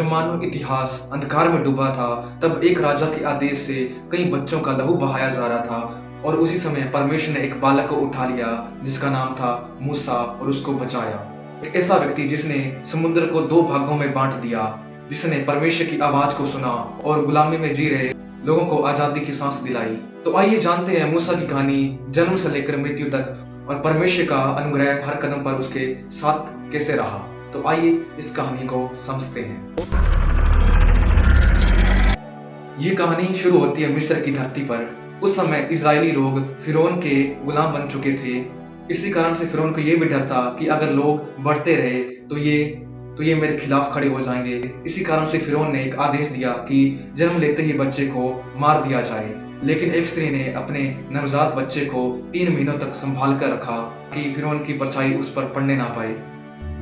जब मानव इतिहास अंधकार में डूबा था, तब एक राजा के आदेश से कई बच्चों का लहू बहाया जा रहा था। और उसी समय परमेश्वर ने एक बालक को उठा लिया जिसका नाम था मूसा और उसको बचाया। एक ऐसा व्यक्ति जिसने समुद्र को दो भागों में बांट दिया, जिसने परमेश्वर की आवाज को सुना और गुलामी में जी रहे लोगों को आजादी की सांस दिलाई। तो आइए जानते हैं मूसा की कहानी जन्म से लेकर मृत्यु तक, और परमेश्वर का अनुग्रह हर कदम पर उसके साथ कैसे रहा। तो आइए इस कहानी को समझते हैं। ये कहानी शुरू होती है मिस्र की धरती पर। उस समय इजरायली लोग फिरौन के गुलाम बन चुके थे। इसी कारण से फिरौन को ये भी डर था कि अगर लोग बढ़ते रहे तो ये मेरे खिलाफ खड़े हो जाएंगे। इसी कारण से फिरौन ने एक आदेश दिया कि जन्म लेते ही बच्चे को मार दिया जाए। लेकिन एक स्त्री ने अपने नवजात बच्चे को 3 महीनों तक संभाल कर रखा कि फिरौन की परछाई उस पर पड़ने ना पाए।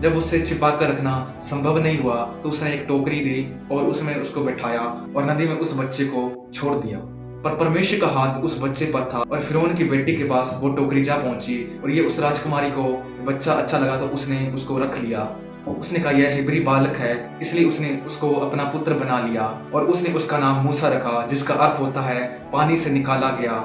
जब उससे छिपा कर रखना संभव नहीं हुआ तो उसने एक टोकरी ली और उसमें उसको बैठाया और नदी में उस बच्चे को छोड़ दिया। पर परमेश्वर का हाथ उस बच्चे पर था और फिरौन की बेटी के पास वो टोकरी जा पहुंची। और ये उस राजकुमारी को बच्चा अच्छा लगा तो उसने उसको रख लिया। उसने कहा यह हिब्री बालक है, इसलिए उसने उसको अपना पुत्र बना लिया और उसने उसका नाम मूसा रखा, जिसका अर्थ होता है पानी से निकाला गया।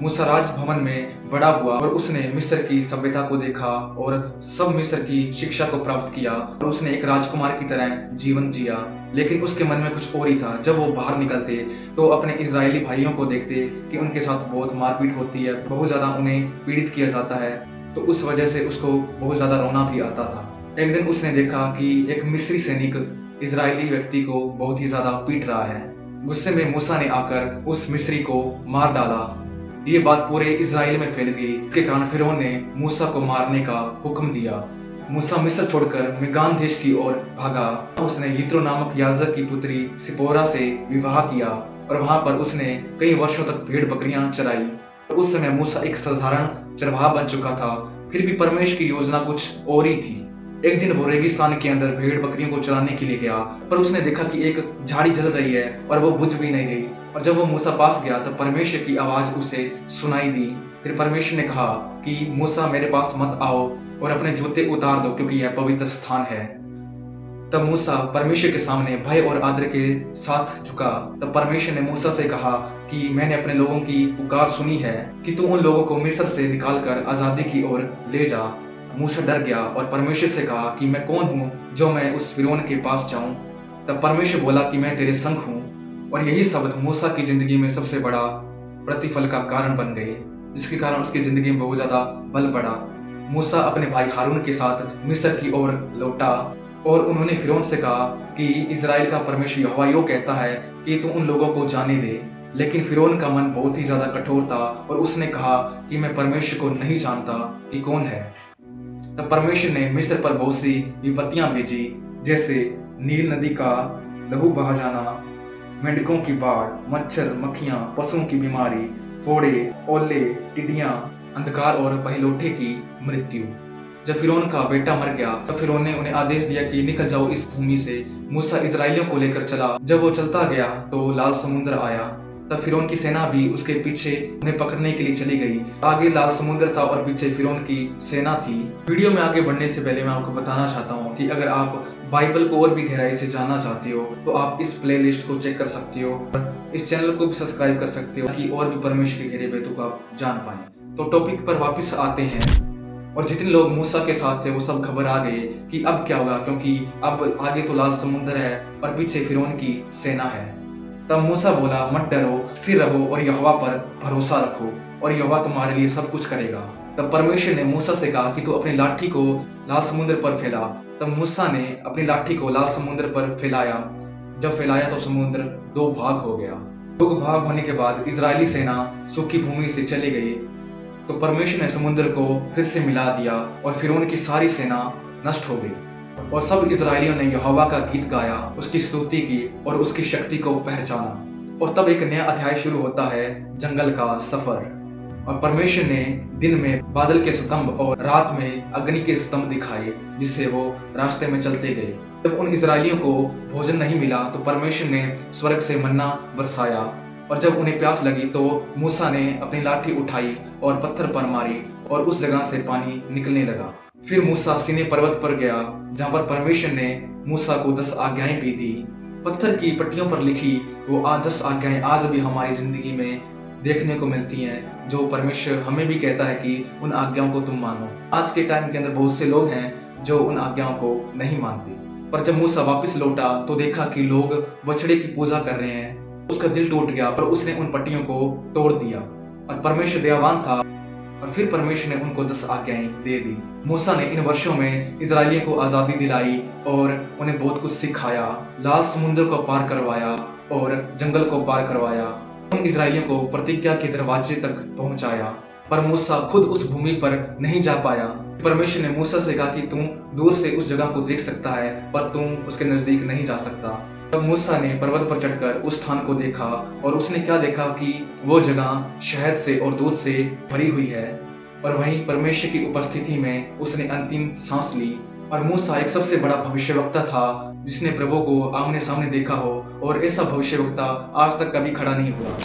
मूसा राजभवन में बड़ा हुआ और उसने मिस्र की सभ्यता को देखा और सब मिस्र की शिक्षा को प्राप्त किया और उसने एक राजकुमार की तरह जीवन जिया। लेकिन उसके मन में कुछ और ही था। जब वो बाहर निकलते तो अपने इजरायली भाइयों को देखते कि उनके साथ बहुत मारपीट होती है, बहुत ज्यादा उन्हें पीड़ित किया जाता है, तो उस वजह से उसको बहुत ज्यादा रोना भी आता था। एक दिन उसने देखा कि एक मिस्री सैनिक इजरायली व्यक्ति को बहुत ही ज्यादा पीट रहा है। गुस्से में मूसा ने आकर उस मिस्री को मार डाला। ये बात पूरे इजराइल में फैल गई। इसके कारण फिरौन ने मूसा को मारने का हुक्म दिया। मूसा मिस्र छोड़कर मिगान देश की ओर भागा। उसने यित्रो नामक याजक की पुत्री सिपोरा से विवाह किया और वहां पर उसने कई वर्षों तक भेड़ बकरियां चराई। उस समय मूसा एक साधारण चरवाहा बन चुका था, फिर भी परमेश्वर की योजना कुछ और ही थी। एक दिन वो रेगिस्तान के अंदर भेड़ बकरियों को चराने के लिए गया, पर उसने देखा कि एक झाड़ी जल रही है और वो बुझ भी नहीं रही। और जब वो मूसा पास गया तब परमेश्वर की आवाज उसे सुनाई दी। फिर परमेश्वर ने कहा कि मूसा मेरे पास मत आओ और अपने जूते उतार दो, क्योंकि यह पवित्र स्थान है। तब मूसा परमेश्वर के सामने भय और आदर के साथ झुका। तब परमेश्वर ने मूसा से कहा कि मैंने अपने लोगों की पुकार सुनी है कि तू उन लोगों को मिस्र से निकालकर आजादी की ओर ले जा। मूसा डर गया और परमेश्वर से कहा कि मैं कौन हूँ जो मैं उस फिरौन के पास जाऊं। तब परमेश्वर बोला कि मैं तेरे संग हूँ। और यही शब्द मूसा की जिंदगी में सबसे बड़ा प्रतिफल का कारण बन गए, जिसके कारण उसकी जिंदगी में बहुत ज्यादा बल बढ़ा। मूसा अपने भाई हारून के साथ मिस्र की ओर लौटा और उन्होंने फिरौन से कहा कि इजराइल का परमेश्वर यहोवा यूं कहता है कि तू उन लोगों को जाने दे। लेकिन फिरौन का मन बहुत ही ज्यादा कठोर था और उसने कहा कि मैं परमेश्वर को नहीं जानता कि कौन है। तब परमेश्वर ने मिस्र पर बहुत सी विपत्तियां भेजी, जैसे नील नदी का लहू बहा जाना, मेंढकों की बाढ़, मच्छर मक्खियां, पशुओं की बीमारी, फोड़े, ओले, टिड्डियां, अंधकार और पहिलौठे की मृत्यु। जब फिरौन का बेटा मर गया तब फिरौन ने उन्हें आदेश दिया कि निकल जाओ इस भूमि से। मूसा इजराइलियों को लेकर चला। जब वो चलता गया तो लाल समुद्र आया। तब फिरौन की सेना भी उसके पीछे उन्हें पकड़ने के लिए चली गई। आगे लाल समुद्र था और पीछे फिरौन की सेना थी। वीडियो में आगे बढ़ने से पहले मैं आपको बताना चाहता हूँ कि अगर आप बाइबल को और भी गहराई से जानना चाहते हो तो आप इस प्लेलिस्ट को चेक कर सकते हो, इस चैनल को भी सब्सक्राइब कर सकते हो ताकि और भी परमेश्वर के गहरे भेदों को आप जान पाए। तो टॉपिक पर वापस आते हैं। और जितने लोग मूसा के साथ थे वो सब घबरा गए कि अब क्या होगा, क्योंकि अब आगे तो लाल समुद्र है और पीछे फिरौन की सेना है। तब मूसा बोला, मत डरो, स्थिर रहो और यहोवा पर भरोसा रखो और यहोवा तुम्हारे लिए सब कुछ करेगा। तब परमेश्वर ने मूसा से कहा कि तू अपनी लाठी को लाल समुद्र पर फैला। तब मूसा ने अपनी लाठी को लाल समुद्र पर फैलाया। जब फैलाया तो समुद्र 2 भाग हो गया। 2 भाग होने के बाद इजरायली सेना सूखी भूमि से चली गई। तो परमेश्वर ने समुद्र को फिर से मिला दिया और फिरौन की सारी सेना नष्ट हो गई। और सब इजरायलियों ने यहोवा का गीत गाया, उसकी स्तुति की और उसकी शक्ति को पहचाना। और तब एक नया अध्याय शुरू होता है, जंगल का सफर। और परमेश्वर ने दिन में बादल के स्तंभ और रात में अग्नि के स्तंभ दिखाए, जिससे वो रास्ते में चलते गए। जब उन इजरायलियों को भोजन नहीं मिला तो परमेश्वर ने स्वर्ग से मन्ना बरसाया। और जब उन्हें प्यास लगी तो मूसा ने अपनी लाठी उठाई और पत्थर पर मारी और उस जगह से पानी निकलने लगा। फिर मूसा सीनै पर्वत पर गया, जहाँ पर परमेश्वर ने मूसा को 10 आज्ञाएं भी दी। पत्थर की पट्टियों पर लिखी वो 10 आज्ञाएं आज भी हमारी जिंदगी में देखने को मिलती हैं, जो परमेश्वर हमें भी कहता है कि उन आज्ञाओं को तुम मानो। आज के टाइम के अंदर बहुत से लोग हैं जो उन आज्ञाओं को नहीं मानते। पर जब मूसा वापस लौटा तो देखा कि लोग बछड़े की पूजा कर रहे हैं। उसका दिल टूट गया, पर उसने उन पट्टियों को तोड़ दिया। और परमेश्वर दयावान था, और फिर परमेश्वर ने उनको 10 आज्ञाएं दे दी। मूसा ने इन वर्षों में इजरायलियों को आज़ादी दिलाई और उन्हें बहुत कुछ सिखाया। लाल समुद्र को पार करवाया और जंगल को पार करवाया। उन इजरायलियों को प्रतिज्ञा के दरवाजे तक पहुंचाया। पर मूसा खुद उस भूमि पर नहीं जा पाया। परमेश्वर ने मूसा से कहा कि तुम दूर से उस जगह को देख सकता है, पर तुम उसके नजदीक नहीं जा सकता। तब मूसा ने पर्वत पर चढ़कर उस स्थान को देखा, और उसने क्या देखा कि वो जगह शहद से और दूध से भरी हुई है। और वहीं परमेश्वर की उपस्थिति में उसने अंतिम सांस ली। और मूसा एक सबसे बड़ा भविष्यवक्ता था जिसने प्रभु को आमने सामने देखा हो, और ऐसा भविष्यवक्ता आज तक कभी खड़ा नहीं हुआ।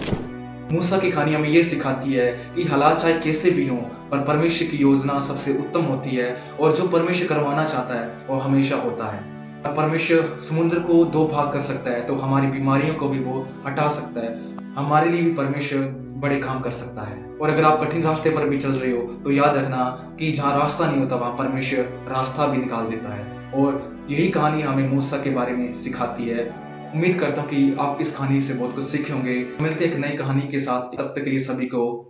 मूसा की कहानी हमें ये सिखाती है कि हालात चाहे कैसे भी हों, पर परमेश्वर की योजना सबसे उत्तम होती है, और जो परमेश्वर करवाना चाहता है वो हमेशा होता है। परमेश्वर समुद्र को 2 भाग कर सकता है, तो हमारी बीमारियों को भी वो हटा सकता है। हमारे लिए भी परमेश्वर बड़े काम कर सकता है। और अगर आप कठिन रास्ते पर भी चल रहे हो तो याद रखना कि जहाँ रास्ता नहीं होता वहाँ परमेश्वर रास्ता भी निकाल देता है। और यही कहानी हमें मूसा के बारे में सिखाती है। उम्मीद करता हूँ कि आप इस कहानी से बहुत कुछ सीखे होंगे। मिलते हैं एक नई कहानी के साथ, तब तक के लिए सभी को